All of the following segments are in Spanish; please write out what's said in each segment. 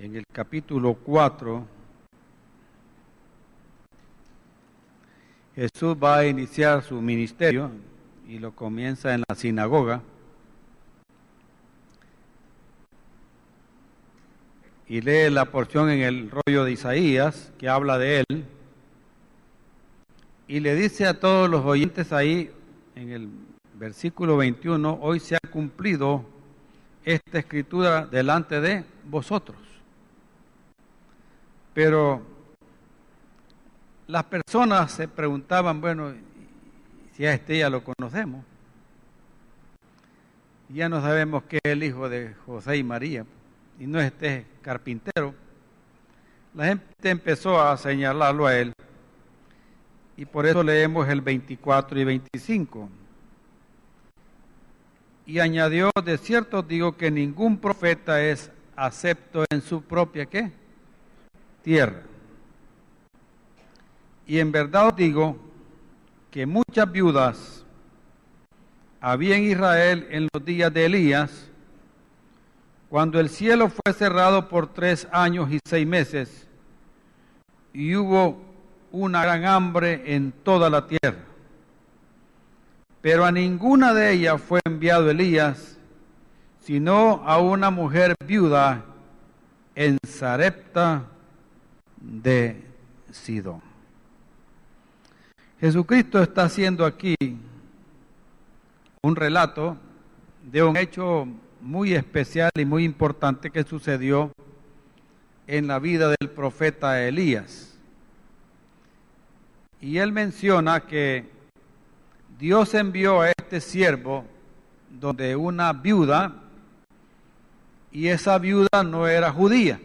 en el capítulo 4, Jesús va a iniciar su ministerio y lo comienza en la sinagoga. Y lee la porción en el rollo de Isaías que habla de él. Y le dice a todos los oyentes ahí, en el versículo 21, hoy se ha cumplido esta escritura delante de vosotros. Pero las personas se preguntaban, bueno, si a este ya lo conocemos, ya no sabemos que es el hijo de José y María, y no es este carpintero. La gente empezó a señalarlo a él, y por eso leemos el 24 y 25. Y añadió, de cierto digo que ningún profeta es acepto en su propia, ¿qué?, tierra. Y en verdad os digo que muchas viudas había en Israel en los días de Elías, cuando el cielo fue cerrado por 3 años y 6 meses, y hubo una gran hambre en toda la tierra. Pero a ninguna de ellas fue enviado Elías, sino a una mujer viuda en Sarepta de Sidón. Jesucristo está haciendo aquí un relato de un hecho muy especial y muy importante que sucedió en la vida del profeta Elías. Y él menciona que Dios envió a este siervo donde una viuda, y esa viuda no era judía,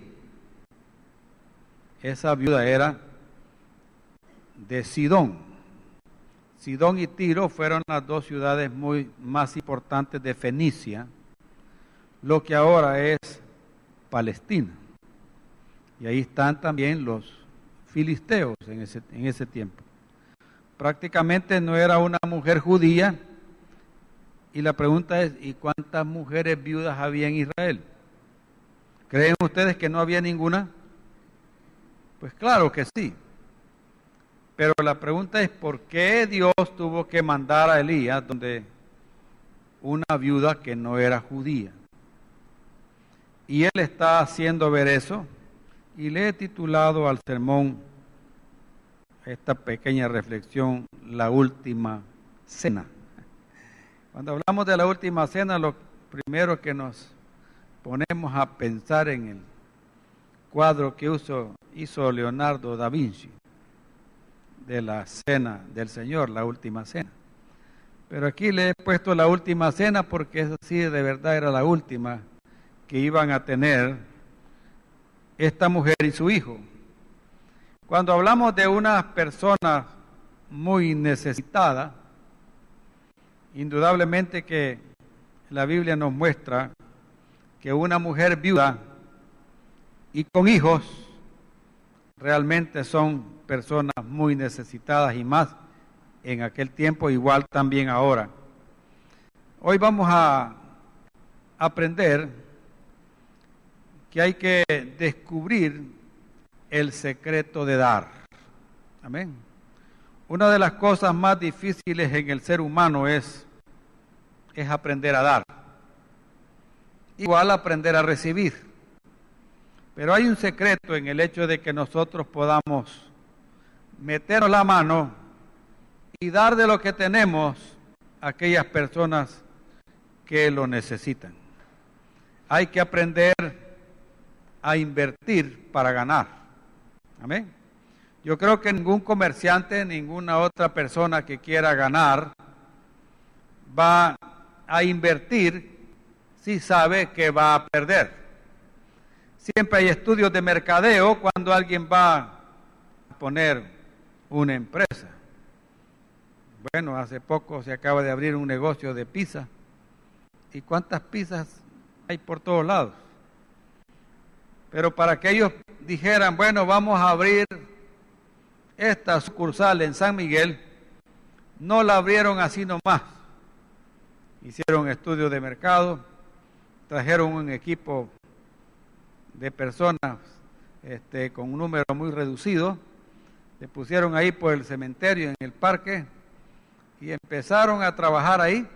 esa viuda era de Sidón. Sidón y Tiro fueron las 2 ciudades más importantes de Fenicia, lo que ahora es Palestina. Y ahí están también los filisteos en ese tiempo. Prácticamente no era una mujer judía, y la pregunta es, ¿y cuántas mujeres viudas había en Israel? ¿Creen ustedes que no había ninguna? Pues claro que sí. Pero la pregunta es, ¿por qué Dios tuvo que mandar a Elías donde una viuda que no era judía? Y él está haciendo ver eso, y le he titulado al sermón, esta pequeña reflexión, la última cena. Cuando hablamos de la última cena, lo primero que nos ponemos a pensar en el cuadro que hizo Leonardo da Vinci, de la cena del Señor, la última cena. Pero aquí le he puesto la última cena porque esa sí de verdad era la última que iban a tener esta mujer y su hijo. Cuando hablamos de una persona muy necesitada, indudablemente que la Biblia nos muestra que una mujer viuda y con hijos realmente son personas muy necesitadas, y más en aquel tiempo, igual también ahora. Hoy vamos a aprender que hay que descubrir el secreto de dar. Amén. Una de las cosas más difíciles en el ser humano es aprender a dar. Igual aprender a recibir. Pero hay un secreto en el hecho de que nosotros podamos meternos la mano y dar de lo que tenemos a aquellas personas que lo necesitan. Hay que aprender a invertir para ganar. Amén. Yo creo que ningún comerciante, ninguna otra persona que quiera ganar va a invertir si sabe que va a perder. Siempre hay estudios de mercadeo cuando alguien va a poner una empresa. Bueno, hace poco se acaba de abrir un negocio de pizza. ¿Y cuántas pizzas hay por todos lados? Pero para que ellos dijeran, bueno, vamos a abrir esta sucursal en San Miguel, no la abrieron así nomás. Hicieron estudios de mercado, trajeron un equipo de personas con un número muy reducido. Se pusieron ahí por el cementerio, en el parque, y empezaron a trabajar ahí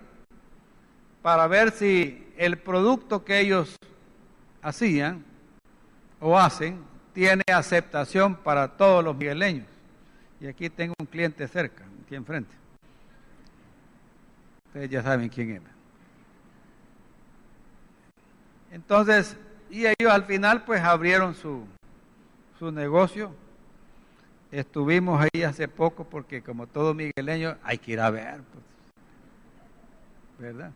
para ver si el producto que ellos hacían o hacen tiene aceptación para todos los migueleños. Y aquí tengo un cliente cerca, aquí enfrente. Ustedes ya saben quién es. Entonces, y ellos al final pues abrieron su negocio. Estuvimos ahí hace poco porque como todo migueleño hay que ir a ver, pues, ¿verdad?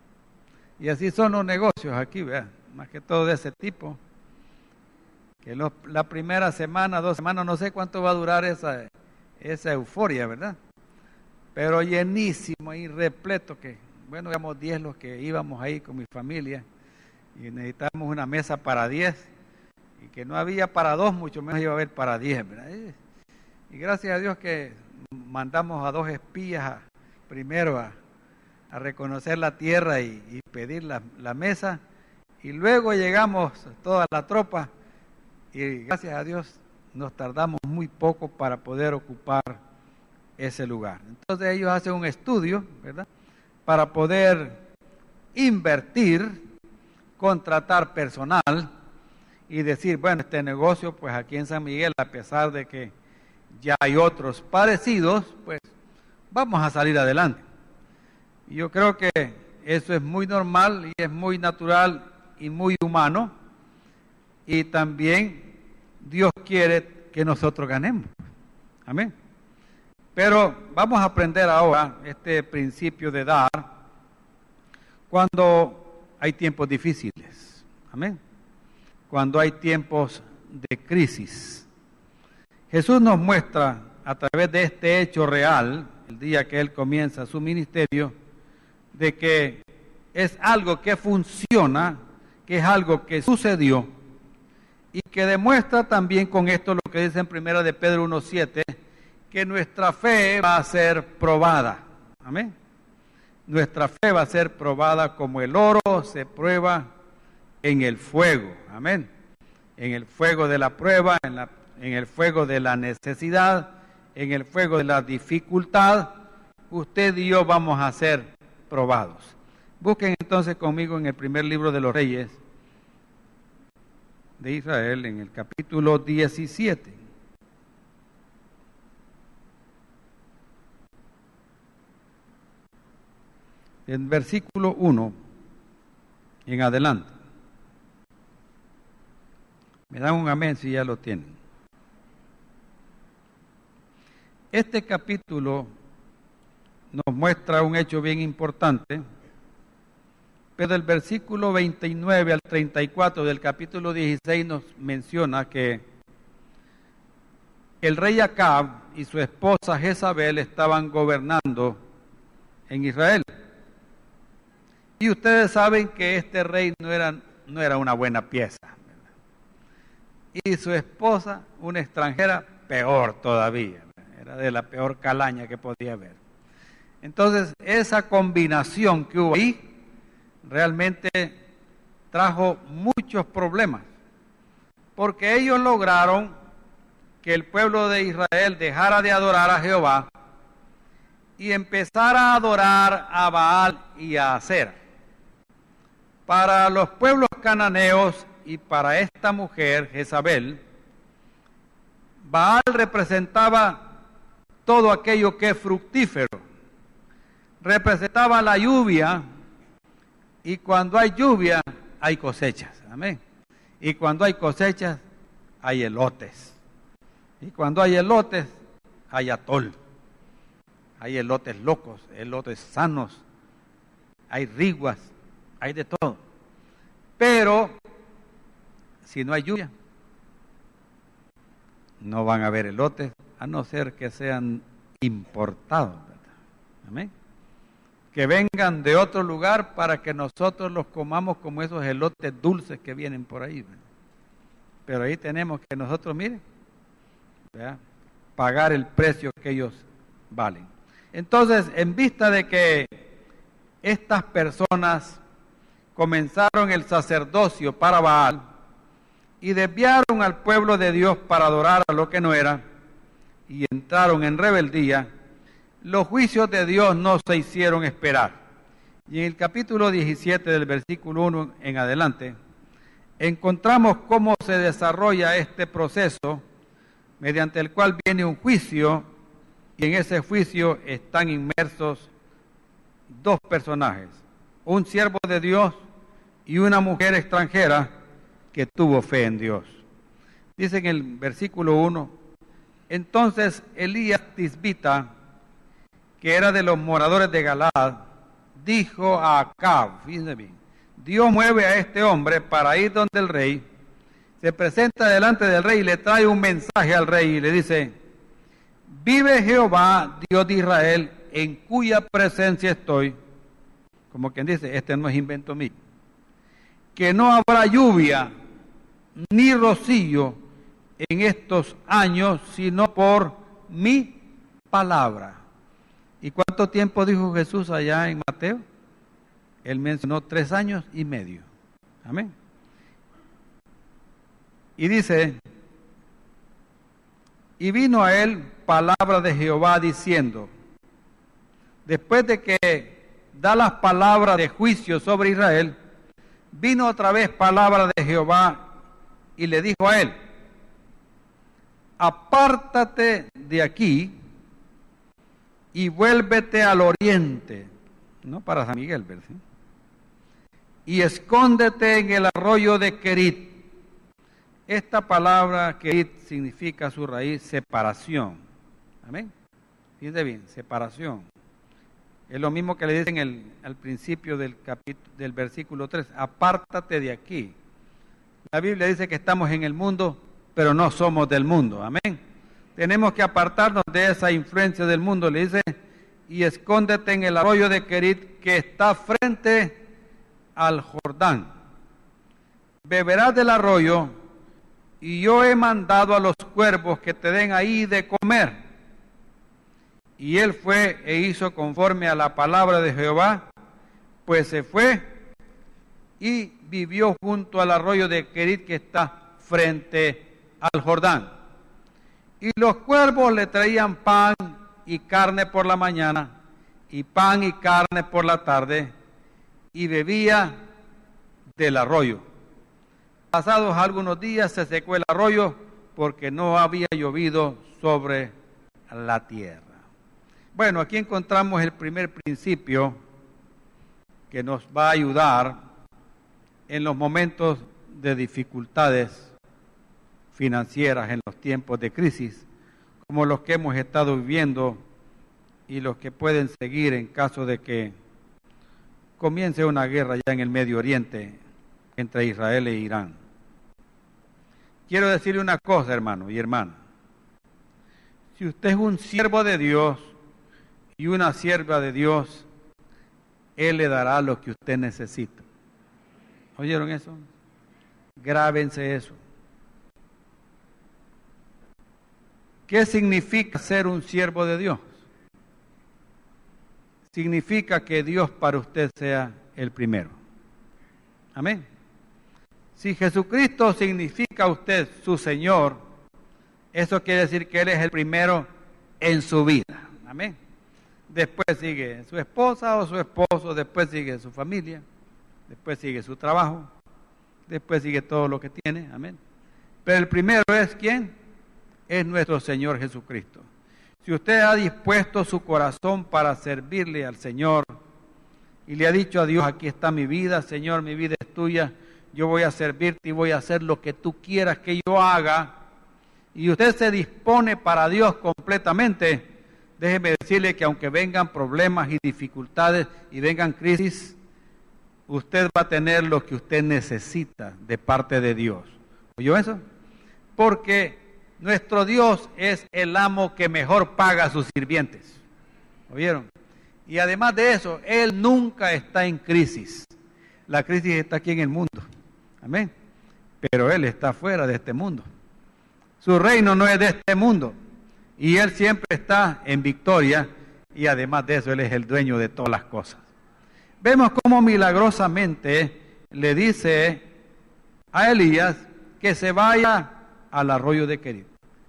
Y así son los negocios aquí, ¿verdad? Más que todo de ese tipo. Que la primera semana, 2 semanas, no sé cuánto va a durar esa euforia, ¿verdad? Pero llenísimo y repleto que, bueno, éramos 10 los que íbamos ahí con mi familia y necesitábamos una mesa para 10 y que no había para 2, mucho menos iba a haber para 10, ¿verdad? Y gracias a Dios que mandamos a 2 espías primero a reconocer la tierra y pedir la mesa, y luego llegamos toda la tropa y gracias a Dios nos tardamos muy poco para poder ocupar ese lugar. Entonces ellos hacen un estudio, ¿verdad?, para poder invertir, contratar personal y decir, bueno, este negocio pues aquí en San Miguel, a pesar de que ya hay otros parecidos, pues vamos a salir adelante. Y yo creo que eso es muy normal y es muy natural y muy humano, y también Dios quiere que nosotros ganemos. Amén. Pero vamos a aprender ahora este principio de dar cuando hay tiempos difíciles. Amén. Cuando hay tiempos de crisis. Jesús nos muestra a través de este hecho real, el día que Él comienza su ministerio, de que es algo que funciona, que es algo que sucedió, y que demuestra también con esto lo que dice en 1 de Pedro 1:7, que nuestra fe va a ser probada. Amén. Nuestra fe va a ser probada como el oro se prueba en el fuego. Amén. En el fuego de la prueba, en el fuego de la necesidad, en el fuego de la dificultad, usted y yo vamos a ser probados. Busquen entonces conmigo en el primer libro de los Reyes de Israel, en el capítulo 17. En versículo 1 en adelante. Me dan un amén si ya lo tienen. Este capítulo nos muestra un hecho bien importante, pero el versículo 29 al 34 del capítulo 16 nos menciona que el rey Acab y su esposa Jezabel estaban gobernando en Israel. Y ustedes saben que este rey no era una buena pieza, ¿verdad? Y su esposa, una extranjera, peor todavía, ¿verdad? Era de la peor calaña que podía haber. Entonces, esa combinación que hubo ahí realmente trajo muchos problemas, porque ellos lograron que el pueblo de Israel dejara de adorar a Jehová y empezara a adorar a Baal y a Acera. Para los pueblos cananeos y para esta mujer, Jezabel, Baal representaba todo aquello que es fructífero, representaba la lluvia, y cuando hay lluvia hay cosechas, amén. Y cuando hay cosechas hay elotes, y cuando hay elotes hay atol, hay elotes locos, elotes sanos, hay riguas, hay de todo. Pero si no hay lluvia, no van a haber elotes, a no ser que sean importados, ¿verdad? Amén. Que vengan de otro lugar para que nosotros los comamos como esos elotes dulces que vienen por ahí, ¿verdad? Pero ahí tenemos que nosotros, miren, ¿verdad?, pagar el precio que ellos valen. Entonces, en vista de que estas personas comenzaron el sacerdocio para Baal, y desviaron al pueblo de Dios para adorar a lo que no era, y entraron en rebeldía, los juicios de Dios no se hicieron esperar. Y en el capítulo 17 del versículo 1 en adelante, encontramos cómo se desarrolla este proceso mediante el cual viene un juicio, y en ese juicio están inmersos dos personajes, un siervo de Dios y una mujer extranjera que tuvo fe en Dios. Dice en el versículo 1, entonces Elías Tisbita, que era de los moradores de Galaad, dijo a Acab, fíjense bien, Dios mueve a este hombre para ir donde el rey, se presenta delante del rey y le trae un mensaje al rey y le dice, vive Jehová, Dios de Israel, en cuya presencia estoy, como quien dice, este no es invento mío, que no habrá lluvia ni rocío en estos años, sino por mi palabra. ¿Y cuánto tiempo dijo Jesús allá en Mateo? Él mencionó 3 años y medio. Amén. Y dice, y vino a él palabra de Jehová diciendo, después de que da las palabras de juicio sobre Israel, vino otra vez palabra de Jehová y le dijo a él, apártate de aquí y vuélvete al oriente, no para San Miguel, ¿verdad? Y escóndete en el arroyo de Querit. Esta palabra Querit significa su raíz separación. Amén. Fíjense bien, separación. Es lo mismo que le dicen al principio del versículo 3, apártate de aquí. La Biblia dice que estamos en el mundo, pero no somos del mundo. Amén. Tenemos que apartarnos de esa influencia del mundo. Le dice, y escóndete en el arroyo de Querit que está frente al Jordán. Beberás del arroyo, y yo he mandado a los cuervos que te den ahí de comer. Y él fue e hizo conforme a la palabra de Jehová, pues se fue y vivió junto al arroyo de Querit que está frente al Jordán. Y los cuervos le traían pan y carne por la mañana, y pan y carne por la tarde, y bebía del arroyo. Pasados algunos días se secó el arroyo porque no había llovido sobre la tierra. Bueno, aquí encontramos el primer principio que nos va a ayudar en los momentos de dificultades financieras, en los tiempos de crisis, como los que hemos estado viviendo y los que pueden seguir en caso de que comience una guerra ya en el Medio Oriente entre Israel e Irán. Quiero decirle una cosa, hermano y hermana. Si usted es un siervo de Dios y una sierva de Dios, Él le dará lo que usted necesita. ¿Oyeron eso? Grábense eso. ¿Qué significa ser un siervo de Dios? Significa que Dios para usted sea el primero. Amén. Si Jesucristo significa a usted su Señor, eso quiere decir que Él es el primero en su vida. Amén. Después sigue su esposa o su esposo, después sigue su familia, después sigue su trabajo, después sigue todo lo que tiene. Amén. Pero el primero es ¿quién? Es nuestro Señor Jesucristo. Si usted ha dispuesto su corazón para servirle al Señor y le ha dicho a Dios, aquí está mi vida, Señor, mi vida es tuya, yo voy a servirte y voy a hacer lo que tú quieras que yo haga, y usted se dispone para Dios completamente, déjeme decirle que aunque vengan problemas y dificultades y vengan crisis, usted va a tener lo que usted necesita de parte de Dios. ¿Oyó eso? Porque nuestro Dios es el amo que mejor paga a sus sirvientes. ¿Oyeron? Y además de eso, Él nunca está en crisis. La crisis está aquí en el mundo. Amén. Pero Él está fuera de este mundo. Su reino no es de este mundo. Y Él siempre está en victoria. Y además de eso, Él es el dueño de todas las cosas. Vemos cómo milagrosamente le dice a Elías que se vaya al arroyo de Querit.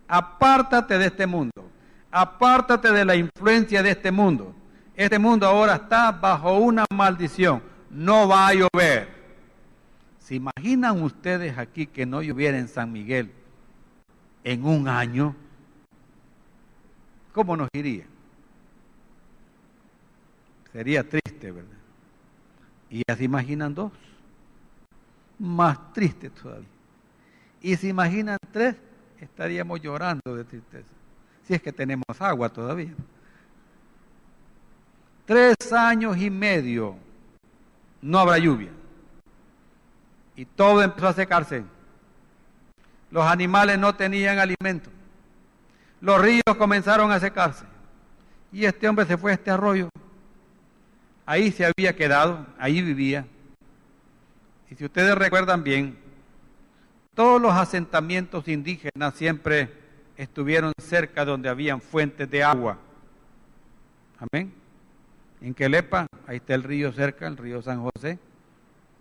Apártate de este mundo, apártate de la influencia de este mundo. Este mundo ahora está bajo una maldición, no va a llover. ¿Se imaginan ustedes aquí que no lloviera en San Miguel en un año? ¿Cómo nos iría? Sería triste, ¿verdad? Y ya se imaginan 2, más triste todavía. Y se imaginan 3, estaríamos llorando de tristeza, si es que tenemos agua todavía. 3 años y medio no habrá lluvia. Y todo empezó a secarse. Los animales no tenían alimento. Los ríos comenzaron a secarse. Y este hombre se fue a este arroyo. Ahí se había quedado, ahí vivía. Y si ustedes recuerdan bien, todos los asentamientos indígenas siempre estuvieron cerca donde habían fuentes de agua. Amén. En Quelepa, ahí está el río cerca, el río San José,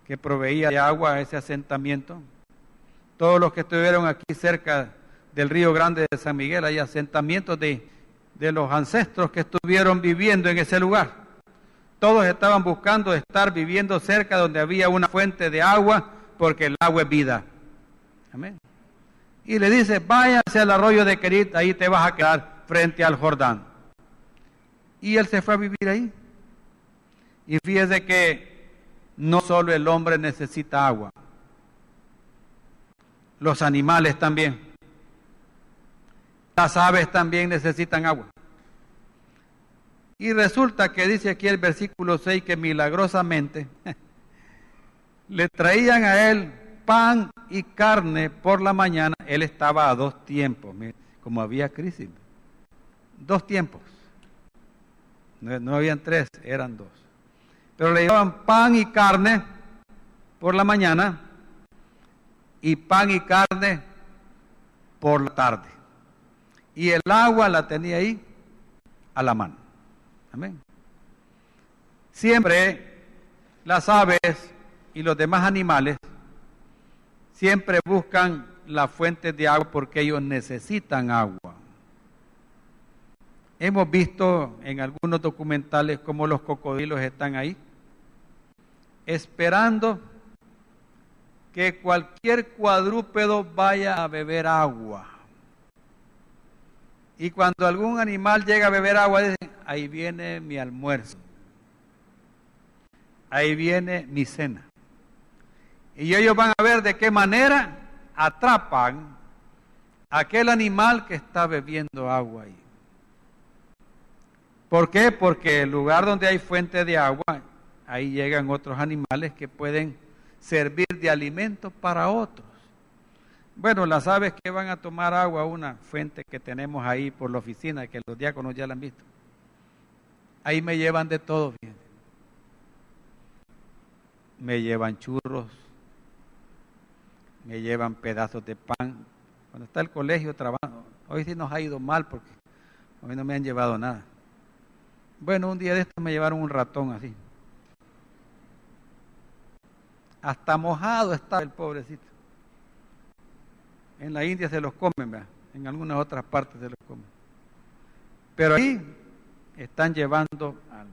que proveía de agua a ese asentamiento. Todos los que estuvieron aquí cerca del río Grande de San Miguel, hay asentamientos de los ancestros que estuvieron viviendo en ese lugar. Todos estaban buscando estar viviendo cerca donde había una fuente de agua, porque el agua es vida. Amén. Y le dice, váyase al arroyo de Querit, ahí te vas a quedar frente al Jordán. Y él se fue a vivir ahí. Y fíjese que no solo el hombre necesita agua, los animales también, las aves también necesitan agua. Y resulta que dice aquí el versículo 6 que milagrosamente le traían a él pan y carne por la mañana. Él estaba a 2 tiempos, como había crisis. 2 tiempos. No habían 3, eran 2. Pero le llevaban pan y carne por la mañana y pan y carne por la tarde. Y el agua la tenía ahí a la mano. Amén. Siempre las aves y los demás animales siempre buscan las fuentes de agua porque ellos necesitan agua. Hemos visto en algunos documentales cómo los cocodrilos están ahí, esperando que cualquier cuadrúpedo vaya a beber agua. Y cuando algún animal llega a beber agua, dicen, ahí viene mi almuerzo, ahí viene mi cena. Y ellos van a ver de qué manera atrapan a aquel animal que está bebiendo agua ahí. ¿Por qué? Porque el lugar donde hay fuente de agua, ahí llegan otros animales que pueden servir de alimento para otros. Bueno, las aves que van a tomar agua a una fuente que tenemos ahí por la oficina, que los diáconos ya la han visto. Ahí me llevan de todo, bien. Me llevan churros, me llevan pedazos de pan. Cuando está el colegio trabajo, hoy sí nos ha ido mal porque hoy no me han llevado nada. Bueno, un día de estos me llevaron un ratón así. Hasta mojado estaba el pobrecito. En la India se los comen, ¿verdad? En algunas otras partes se los comen. Pero ahí están llevando algo.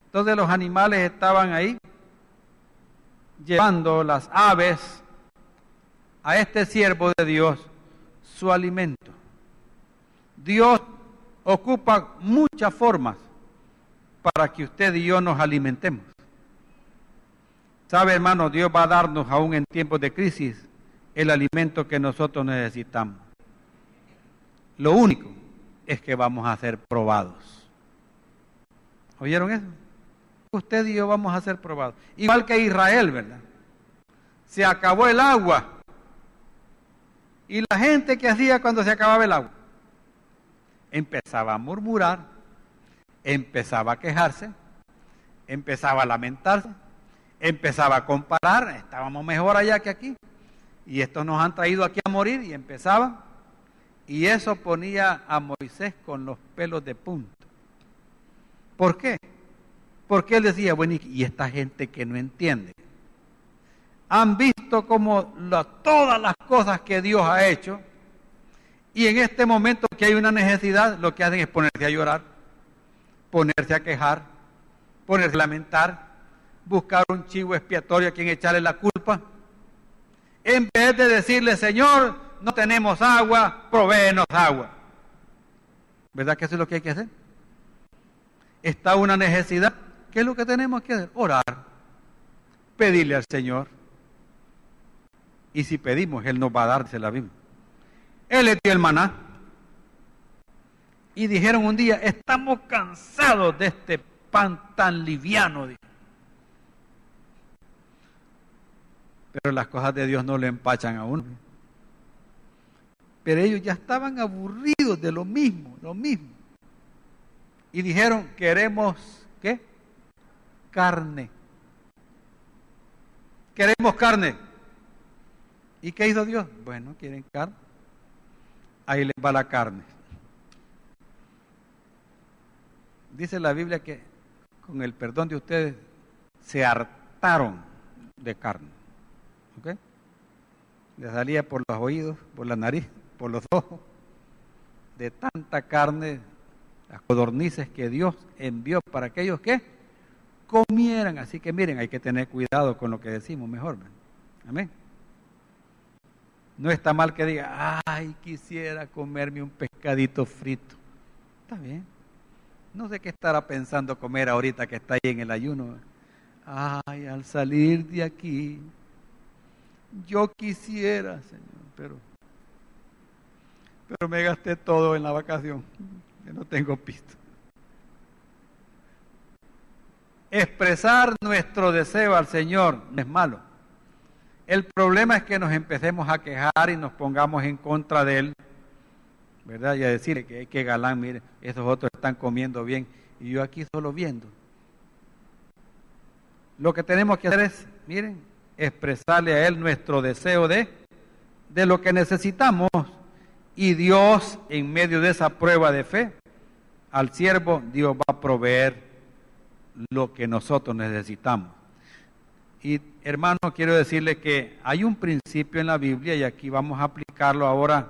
Entonces los animales estaban ahí, llevando las aves a este siervo de Dios su alimento. Dios ocupa muchas formas para que usted y yo nos alimentemos. ¿Sabe, hermano? Dios va a darnos, aún en tiempos de crisis, el alimento que nosotros necesitamos. Lo único es que vamos a ser probados. ¿Oyeron eso? Usted y yo vamos a ser probados. Igual que Israel, ¿verdad? Se acabó el agua. ¿Y la gente qué hacía cuando se acababa el agua? Empezaba a murmurar, empezaba a quejarse, empezaba a lamentarse, empezaba a comparar, estábamos mejor allá que aquí, y estos nos han traído aquí a morir, y empezaba, y eso ponía a Moisés con los pelos de punta. ¿Por qué? Porque él decía, bueno, y esta gente que no entiende, han visto como todas las cosas que Dios ha hecho, y en este momento que hay una necesidad, lo que hacen es ponerse a llorar, ponerse a quejar, ponerse a lamentar, buscar un chivo expiatorio a quien echarle la culpa, en vez de decirle: Señor, no tenemos agua, provéenos agua. ¿Verdad que eso es lo que hay que hacer? Está una necesidad. ¿Qué es lo que tenemos que hacer? Orar, pedirle al Señor. Y si pedimos, Él nos va a dar, dice la Biblia. Él les dio el maná. Y dijeron un día: estamos cansados de este pan tan liviano. Pero las cosas de Dios no le empachan a uno. Pero ellos ya estaban aburridos de lo mismo. Y dijeron: queremos, ¿qué? Carne. Queremos carne. ¿Y qué hizo Dios? Bueno, ¿quieren carne? Ahí les va la carne. Dice la Biblia que con el perdón de ustedes se hartaron de carne. ¿Ok? Les salía por los oídos, por la nariz, por los ojos, de tanta carne, las codornices que Dios envió para aquellos que comieran. Así que miren, hay que tener cuidado con lo que decimos mejor. Amén. No está mal que diga: ay, quisiera comerme un pescadito frito. Está bien. No sé qué estará pensando comer ahorita que está ahí en el ayuno. Ay, al salir de aquí, yo quisiera, Señor, pero me gasté todo en la vacación. Yo no tengo pisto. Expresar nuestro deseo al Señor no es malo. El problema es que nos empecemos a quejar y nos pongamos en contra de Él, ¿verdad? Y a decirle que galán, mire, esos otros están comiendo bien y yo aquí solo viendo. Lo que tenemos que hacer es, miren, expresarle a Él nuestro deseo de lo que necesitamos, y Dios, en medio de esa prueba de fe, al siervo Dios va a proveer lo que nosotros necesitamos. Y hermano, quiero decirle que hay un principio en la Biblia, y aquí vamos a aplicarlo ahora,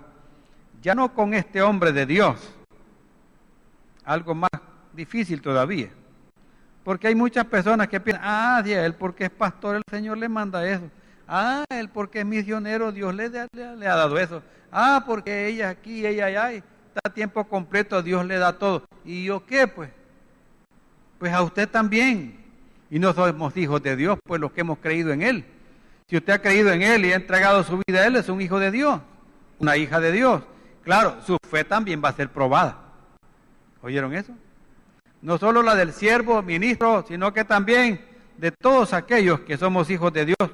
ya no con este hombre de Dios, algo más difícil todavía, porque hay muchas personas que piensan: sí, él porque es pastor, el Señor le manda eso. Él porque es misionero, Dios le ha dado eso. Porque ella aquí, ella allá, está a tiempo completo, Dios le da todo. ¿Y yo qué, pues? Pues a usted también. Y no somos hijos de Dios, pues los que hemos creído en Él. Si usted ha creído en Él y ha entregado su vida a Él, es un hijo de Dios, una hija de Dios. Claro, su fe también va a ser probada. ¿Oyeron eso? No solo la del siervo, ministro, sino que también de todos aquellos que somos hijos de Dios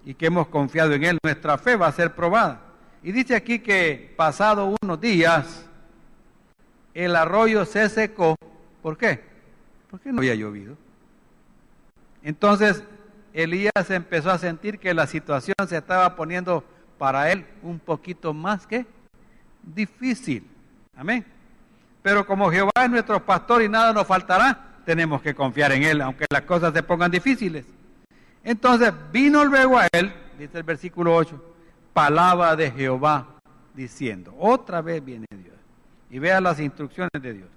y que hemos confiado en Él, nuestra fe va a ser probada. Y dice aquí que pasado unos días, el arroyo se secó. ¿Por qué? Porque no había llovido. Entonces Elías empezó a sentir que la situación se estaba poniendo para él un poquito más que difícil. Amén. Pero como Jehová es nuestro pastor y nada nos faltará, tenemos que confiar en Él, aunque las cosas se pongan difíciles. Entonces vino luego a él, dice el versículo 8, palabra de Jehová diciendo, otra vez viene Dios, y vea las instrucciones de Dios: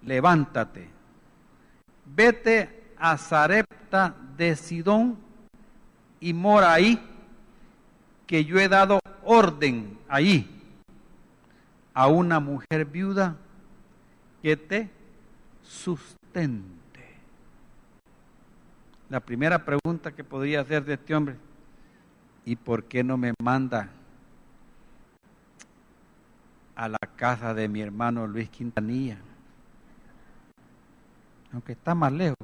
levántate, vete a Sarepta de Sidón y mora ahí, que yo he dado orden allí a una mujer viuda que te sustente. La primera pregunta que podría hacer de este hombre: ¿y por qué no me manda a la casa de mi hermano Luis Quintanilla? Aunque está más lejos.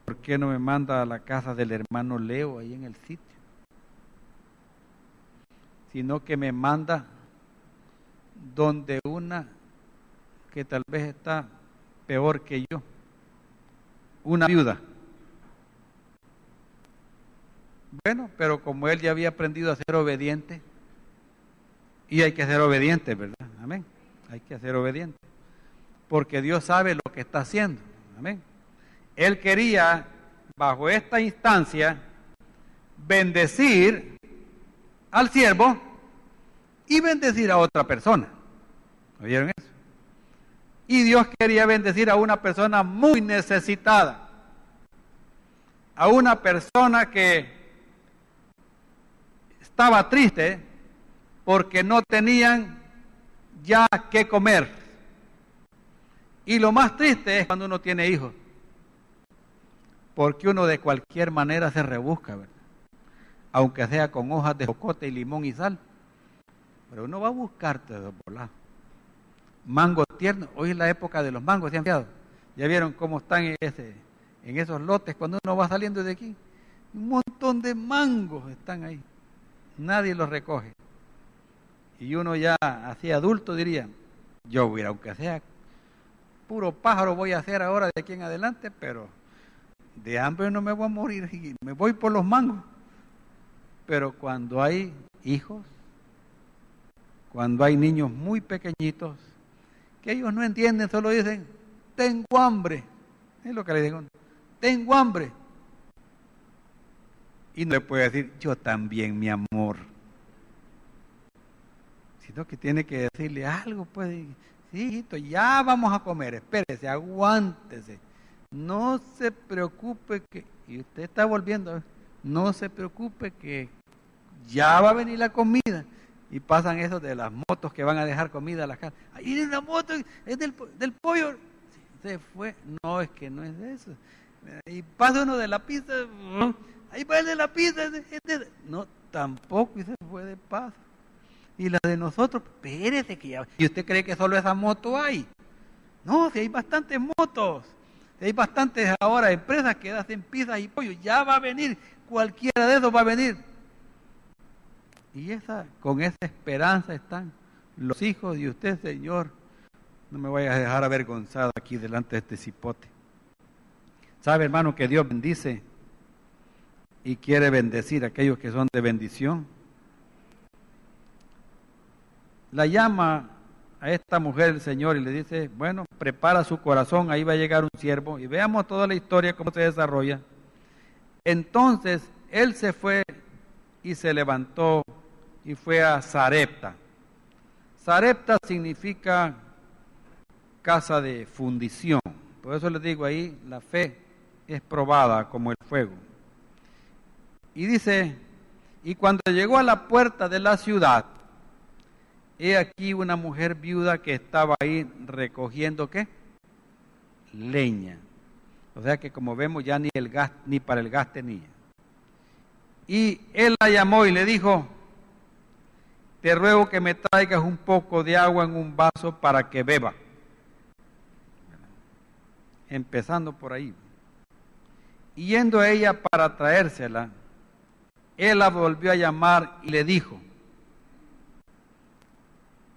¿Por qué no me manda a la casa del hermano Leo ahí en el sitio? Sino que me manda donde una que tal vez está peor que yo, una viuda. Bueno, pero como él ya había aprendido a ser obediente, y hay que ser obediente, ¿verdad? Amén. Hay que ser obediente, porque Dios sabe lo que está haciendo. Amén. Él quería bajo esta instancia, bendecir al siervo y bendecir a otra persona. ¿Oyeron eso? Y Dios quería bendecir a una persona muy necesitada, a una persona que estaba triste porque no tenían ya qué comer. Y lo más triste es cuando uno tiene hijos, porque uno de cualquier manera se rebusca, ¿verdad? Aunque sea con hojas de jocote y limón y sal, pero uno va a buscarte de volar. Mango tierno, hoy es la época de los mangos, ¿se han fijado? Ya vieron cómo están en esos lotes cuando uno va saliendo de aquí. Un montón de mangos están ahí, nadie los recoge. Y uno ya así adulto diría, yo voy a ir, aunque sea puro pájaro voy a hacer ahora de aquí en adelante, pero de hambre no me voy a morir, y me voy por los mangos. Pero cuando hay hijos, cuando hay niños muy pequeñitos, que ellos no entienden, solo dicen, tengo hambre, es lo que le digo, tengo hambre. Y no le puede decir, yo también, mi amor. Sino que tiene que decirle algo, pues, sí, hijito, ya vamos a comer, espérese, aguántese. No se preocupe que, y usted está volviendo, no se preocupe que ya va a venir la comida. Y pasan esos de las motos que van a dejar comida a la casa. Ahí viene la moto, es del pollo. Se fue. No, es que no es de eso. Y pasa uno de la pizza. Ahí va el de la pizza. No, tampoco, y se fue de paso. Y la de nosotros, espérese que ya. ¿Y usted cree que solo esa moto hay? No, si hay bastantes motos. Si hay bastantes ahora empresas que hacen pizzas y pollo. Ya va a venir. Cualquiera de esos va a venir. Y con esa esperanza están los hijos de usted, Señor. No me vayas a dejar avergonzado aquí delante de este cipote. ¿Sabe, hermano, que Dios bendice y quiere bendecir a aquellos que son de bendición? La llama a esta mujer el Señor y le dice, bueno, prepara su corazón, ahí va a llegar un siervo. Y veamos toda la historia, cómo se desarrolla. Entonces, él se fue y se levantó y fue a Sarepta. Sarepta significa casa de fundición. Por eso les digo ahí, la fe es probada como el fuego. Y dice, y cuando llegó a la puerta de la ciudad, he aquí una mujer viuda que estaba ahí recogiendo, ¿qué? Leña. O sea que como vemos ya ni para el gas tenía. Y él la llamó y le dijo, te ruego que me traigas un poco de agua en un vaso para que beba. Empezando por ahí. Y yendo a ella para traérsela, él la volvió a llamar y le dijo,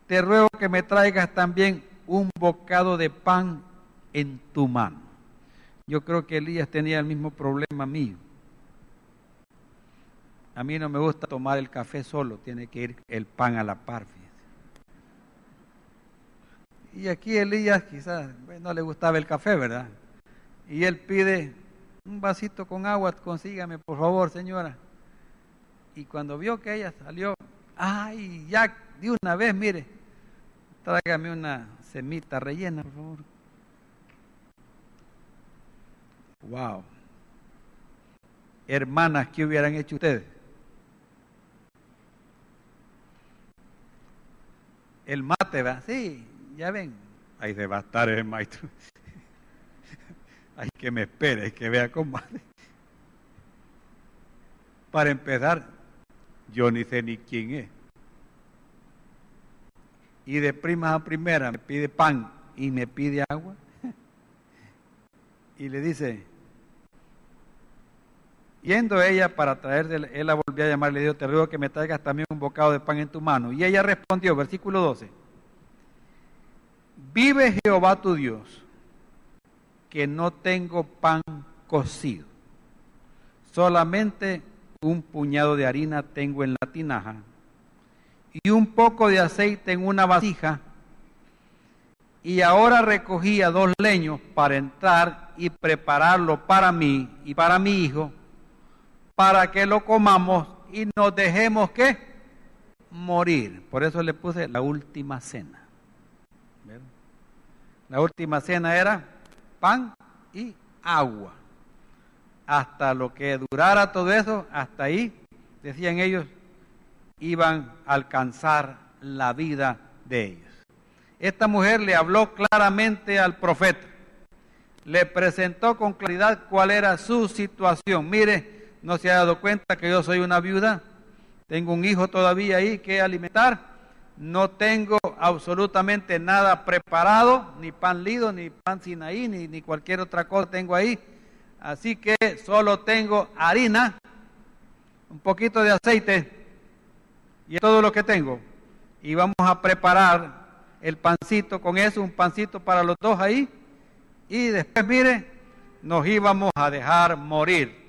te ruego que me traigas también un bocado de pan en tu mano. Yo creo que Elías tenía el mismo problema mío. A mí no me gusta tomar el café solo, tiene que ir el pan a la par, fíjense. Y aquí Elías quizás no le gustaba el café, ¿verdad? Y él pide un vasito con agua, consígame por favor, señora. Y cuando vio que ella salió, ay, ya de una vez, mire, tráigame una semita rellena, por favor. Wow. Hermanas, ¿qué hubieran hecho ustedes? El mate, ¿verdad? Sí, ya ven. Ahí se va a estar el maestro. Hay que me espere, que vea cómo. Para empezar, yo ni sé ni quién es. Y de primas a primera me pide pan y me pide agua. Y le dice, yendo ella para traerle, él la volvió a llamar y le dijo, te ruego que me traigas también un bocado de pan en tu mano. Y ella respondió, versículo 12, vive Jehová tu Dios, que no tengo pan cocido, solamente un puñado de harina tengo en la tinaja y un poco de aceite en una vasija, y ahora recogía 2 leños para entrar y prepararlo para mí y para mi hijo, para que lo comamos y nos dejemos, ¿qué? Morir. Por eso le puse la última cena. ¿Ven? La última cena era pan y agua. Hasta lo que durara todo eso, hasta ahí, decían ellos, iban a alcanzar la vida de ellos. Esta mujer le habló claramente al profeta, le presentó con claridad cuál era su situación. Mire, ¿no se ha dado cuenta que yo soy una viuda? Tengo un hijo todavía ahí que alimentar, no tengo absolutamente nada preparado, ni pan lido, ni pan sinaí, ni cualquier otra cosa tengo ahí. Así que solo tengo harina, un poquito de aceite y es todo lo que tengo. Y vamos a preparar el pancito con eso, un pancito para los dos ahí. Y después, mire, nos íbamos a dejar morir.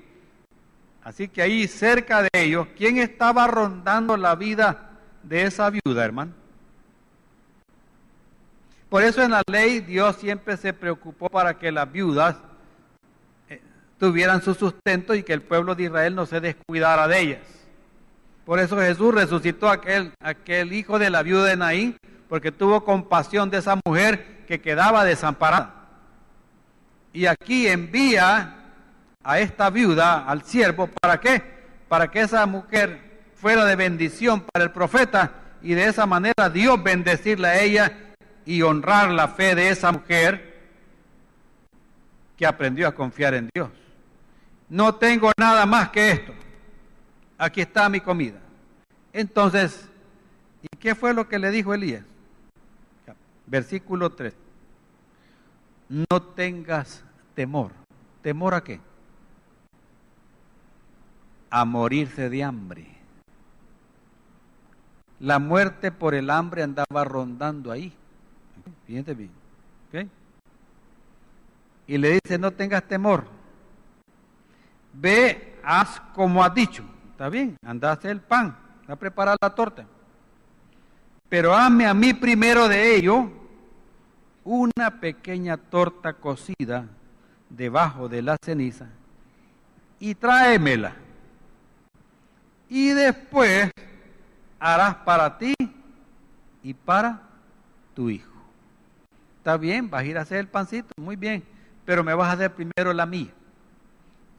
Así que ahí cerca de ellos, ¿quién estaba rondando la vida de esa viuda, hermano? Por eso en la ley Dios siempre se preocupó para que las viudas tuvieran su sustento y que el pueblo de Israel no se descuidara de ellas. Por eso Jesús resucitó aquel hijo de la viuda de Naín, porque tuvo compasión de esa mujer que quedaba desamparada. Y aquí envía a esta viuda, al siervo, ¿para qué? Para que esa mujer fuera de bendición para el profeta y de esa manera Dios bendecirla a ella y honrar la fe de esa mujer que aprendió a confiar en Dios. No tengo nada más que esto. Aquí está mi comida. Entonces, ¿y qué fue lo que le dijo Elías? Versículo 3. No tengas temor. ¿Temor a qué? A morirse de hambre. La muerte por el hambre andaba rondando ahí. Fíjense bien. ¿Okay? Y le dice, no tengas temor. Ve, haz como has dicho. Está bien, anda a hacer el pan, anda a preparar la torta. Pero hazme a mí primero de ello una pequeña torta cocida debajo de la ceniza y tráemela. Y después harás para ti y para tu hijo. Está bien, vas a ir a hacer el pancito, muy bien, pero me vas a hacer primero la mía.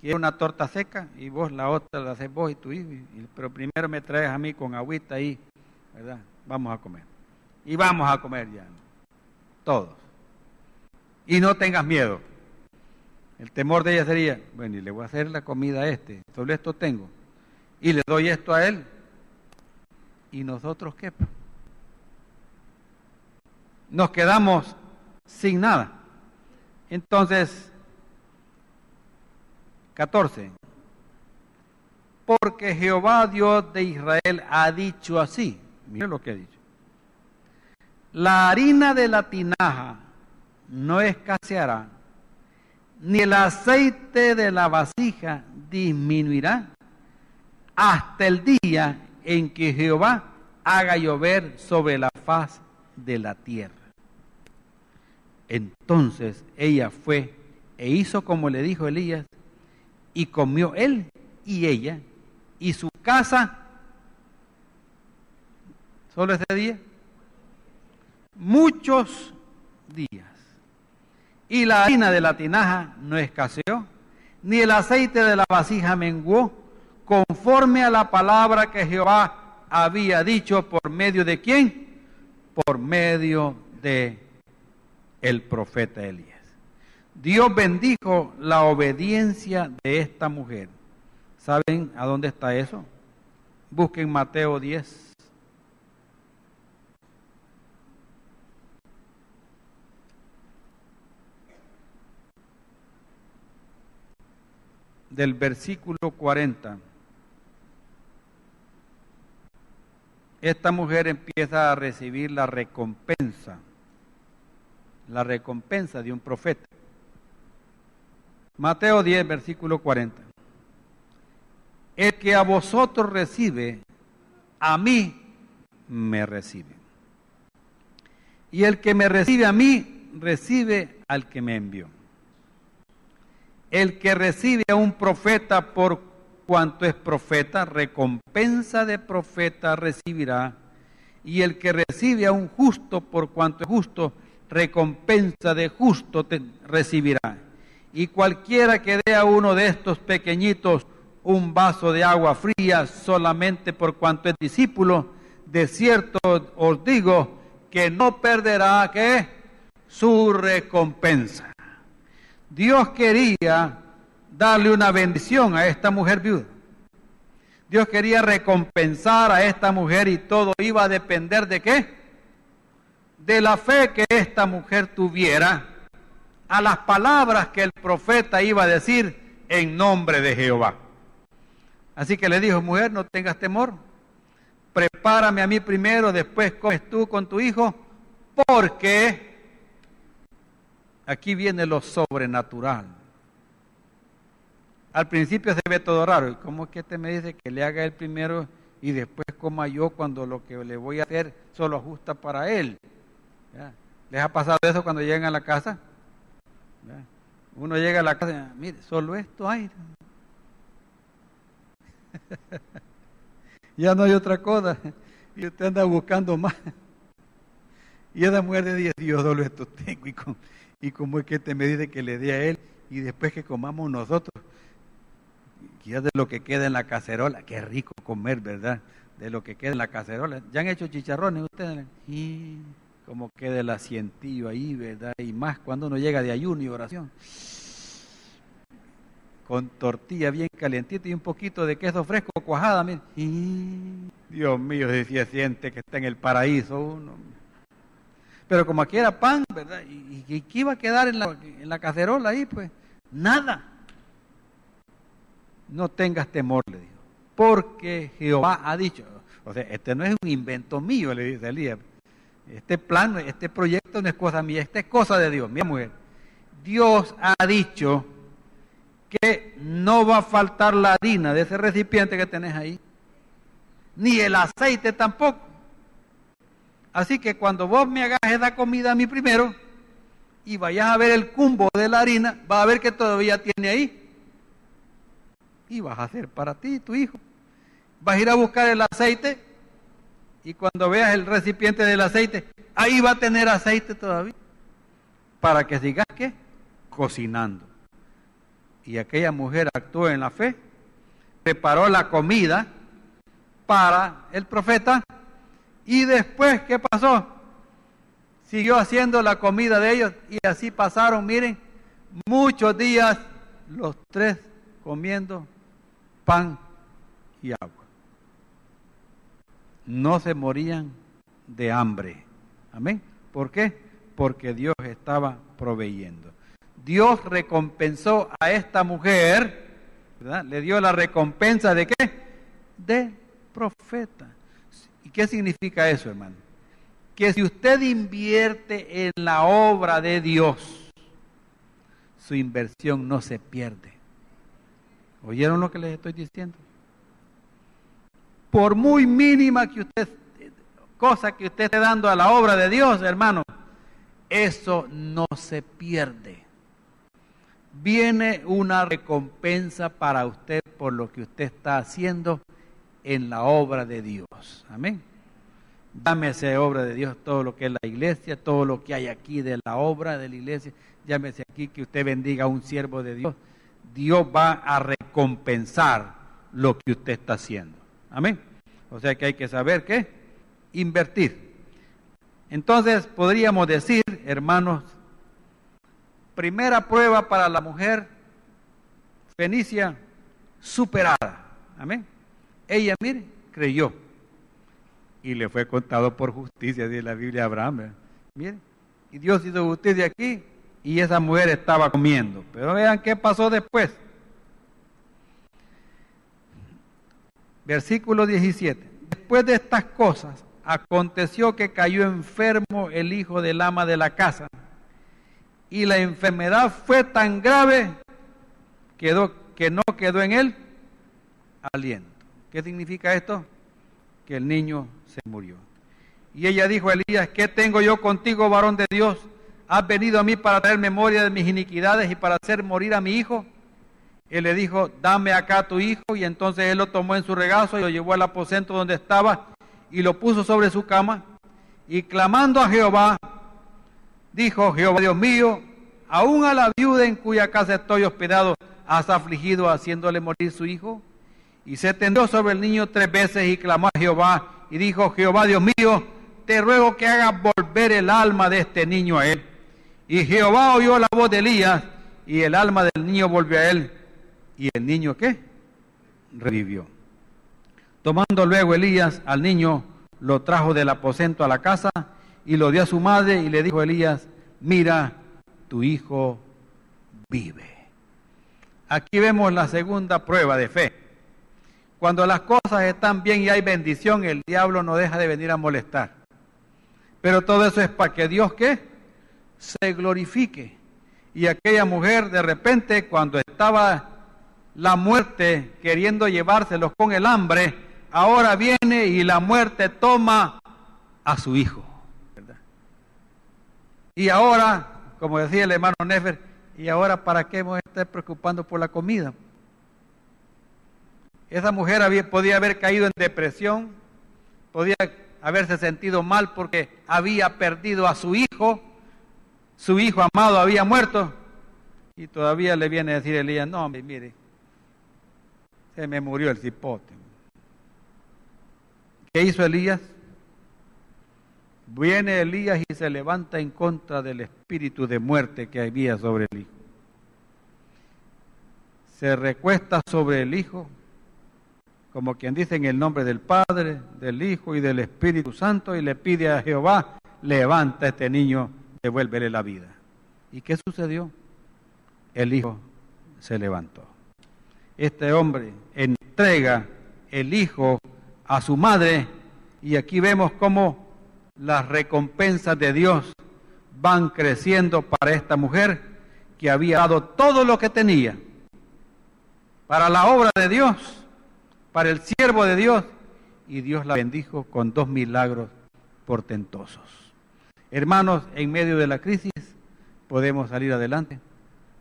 Quiero una torta seca y vos la otra la haces vos y tu hijo, pero primero me traes a mí con agüita ahí, ¿verdad? Vamos a comer. Y vamos a comer ya, todos. Y no tengas miedo. El temor de ella sería, bueno, y le voy a hacer la comida a este, solo esto tengo, y le doy esto a él. ¿Y nosotros qué? Nos quedamos sin nada. Entonces, 14. Porque Jehová Dios de Israel ha dicho así. Mire lo que ha dicho. La harina de la tinaja no escaseará, ni el aceite de la vasija disminuirá, hasta el día en que Jehová haga llover sobre la faz de la tierra. Entonces ella fue e hizo como le dijo Elías, y comió él y ella y su casa, solo ese día, muchos días. Y la harina de la tinaja no escaseó, ni el aceite de la vasija menguó, conforme a la palabra que Jehová había dicho. ¿Por medio de quién? Por medio de el profeta Elías. Dios bendijo la obediencia de esta mujer. ¿Saben a dónde está eso? Busquen Mateo 10. Del versículo 40. Esta mujer empieza a recibir la recompensa de un profeta. Mateo 10, versículo 40. El que a vosotros recibe, a mí me recibe. Y el que me recibe a mí, recibe al que me envió. El que recibe a un profeta por cuanto es profeta, recompensa de profeta recibirá. Y el que recibe a un justo por cuanto es justo, recompensa de justo recibirá. Y cualquiera que dé a uno de estos pequeñitos un vaso de agua fría solamente por cuanto es discípulo, de cierto os digo que no perderá ¿qué? Su recompensa. Dios quería darle una bendición a esta mujer viuda. Dios quería recompensar a esta mujer y todo iba a depender ¿de qué? De la fe que esta mujer tuviera a las palabras que el profeta iba a decir en nombre de Jehová. Así que le dijo, mujer, no tengas temor, prepárame a mí primero, después comes tú con tu hijo, porque aquí viene lo sobrenatural. Al principio se ve todo raro. ¿Cómo es que te me dice que le haga él primero y después coma yo cuando lo que le voy a hacer solo ajusta para él? ¿Ya? ¿Les ha pasado eso cuando llegan a la casa? ¿Ya? Uno llega a la casa y mire, solo esto hay. Ya no hay otra cosa. Y usted anda buscando más. Y esa mujer dice, Dios, solo esto tengo. Y cómo es que te me dice que le dé a él y después que comamos nosotros. Ya de lo que queda en la cacerola, qué rico comer, ¿verdad? De lo que queda en la cacerola. ¿Ya han hecho chicharrones ustedes? Y como queda el asientillo ahí, ¿verdad? Y más cuando uno llega de ayuno y oración. Con tortilla bien calientita y un poquito de queso fresco, cuajada, mire. Dios mío, se siente que está en el paraíso uno. Pero como aquí era pan, ¿verdad? ¿Y qué iba a quedar en la cacerola ahí? Pues nada. No tengas temor, le dijo, porque Jehová ha dicho. O sea, este no es un invento mío, le dice Elías. Este plan, este proyecto no es cosa mía, esta es cosa de Dios. Mira, mujer, Dios ha dicho que no va a faltar la harina de ese recipiente que tenés ahí, ni el aceite tampoco. Así que cuando vos me hagas esa comida a mí primero y vayas a ver el cumbo de la harina, vas a ver que todavía tiene ahí. Y vas a hacer para ti y tu hijo. Vas a ir a buscar el aceite y cuando veas el recipiente del aceite, ahí va a tener aceite todavía. Para que sigas, ¿qué? Cocinando. Y aquella mujer actuó en la fe, preparó la comida para el profeta y después, ¿qué pasó? Siguió haciendo la comida de ellos y así pasaron, miren, muchos días los tres comiendo pan y agua. No se morían de hambre. Amén. ¿Por qué? Porque Dios estaba proveyendo. Dios recompensó a esta mujer, ¿verdad? Le dio la recompensa de ¿qué? De profeta. ¿Y qué significa eso, hermano? Que si usted invierte en la obra de Dios, su inversión no se pierde. ¿Oyeron lo que les estoy diciendo? Por muy mínima que usted, cosa que usted esté dando a la obra de Dios, hermano, eso no se pierde. Viene una recompensa para usted por lo que usted está haciendo en la obra de Dios. Amén. Llámese obra de Dios todo lo que es la iglesia, todo lo que hay aquí de la obra de la iglesia. Llámese aquí que usted bendiga a un siervo de Dios. Dios va a recompensar lo que usted está haciendo. Amén. O sea que hay que saber qué, invertir. Entonces podríamos decir, hermanos, primera prueba para la mujer fenicia superada. Amén. Ella, mire, creyó y le fue contado por justicia, dice la Biblia, a Abraham. Mire, y Dios hizo justicia aquí y esa mujer estaba comiendo. Pero vean qué pasó después. Versículo 17. Después de estas cosas, aconteció que cayó enfermo el hijo del ama de la casa. Y la enfermedad fue tan grave que no quedó en él aliento. ¿Qué significa esto? Que el niño se murió. Y ella dijo a Elías, ¿qué tengo yo contigo, varón de Dios? ¿Has venido a mí para traer memoria de mis iniquidades y para hacer morir a mi hijo? Él le dijo, dame acá a tu hijo, y entonces él lo tomó en su regazo y lo llevó al aposento donde estaba y lo puso sobre su cama, y clamando a Jehová, dijo, Jehová Dios mío, aún a la viuda en cuya casa estoy hospedado, has afligido haciéndole morir su hijo. Y se tendió sobre el niño 3 veces y clamó a Jehová, y dijo, Jehová Dios mío, te ruego que hagas volver el alma de este niño a él. Y Jehová oyó la voz de Elías, y el alma del niño volvió a él. ¿Y el niño qué? Revivió. Tomando luego Elías al niño, lo trajo del aposento a la casa, y lo dio a su madre, y le dijo a Elías, mira, tu hijo vive. Aquí vemos la segunda prueba de fe. Cuando las cosas están bien y hay bendición, el diablo no deja de venir a molestar. Pero todo eso es para que Dios, ¿qué? Se glorifique. Y aquella mujer, de repente, cuando estaba la muerte queriendo llevárselos con el hambre, ahora viene y la muerte toma a su hijo, ¿verdad? Y ahora, como decía el hermano Nefer, ¿y ahora para qué me estar preocupando por la comida? Esa mujer podía haber caído en depresión, podía haberse sentido mal porque había perdido a su hijo amado había muerto, y todavía le viene a decir a Elías, no, mire, se me murió el cipote. ¿Qué hizo Elías? Viene Elías y se levanta en contra del espíritu de muerte que había sobre el hijo. Se recuesta sobre el hijo, como quien dice en el nombre del Padre, del Hijo y del Espíritu Santo, y le pide a Jehová, levanta a este niño, devuélvele la vida. ¿Y qué sucedió? El hijo se levantó. Este hombre entrega el hijo a su madre, y aquí vemos cómo las recompensas de Dios van creciendo para esta mujer que había dado todo lo que tenía para la obra de Dios, para el siervo de Dios, y Dios la bendijo con 2 milagros portentosos. Hermanos, en medio de la crisis podemos salir adelante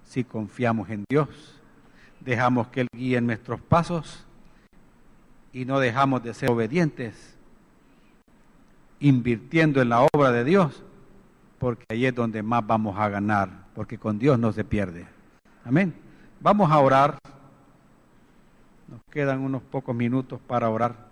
si confiamos en Dios, dejamos que Él guíe nuestros pasos y no dejamos de ser obedientes, invirtiendo en la obra de Dios, porque ahí es donde más vamos a ganar, porque con Dios no se pierde. Amén. Vamos a orar. Nos quedan unos pocos minutos para orar.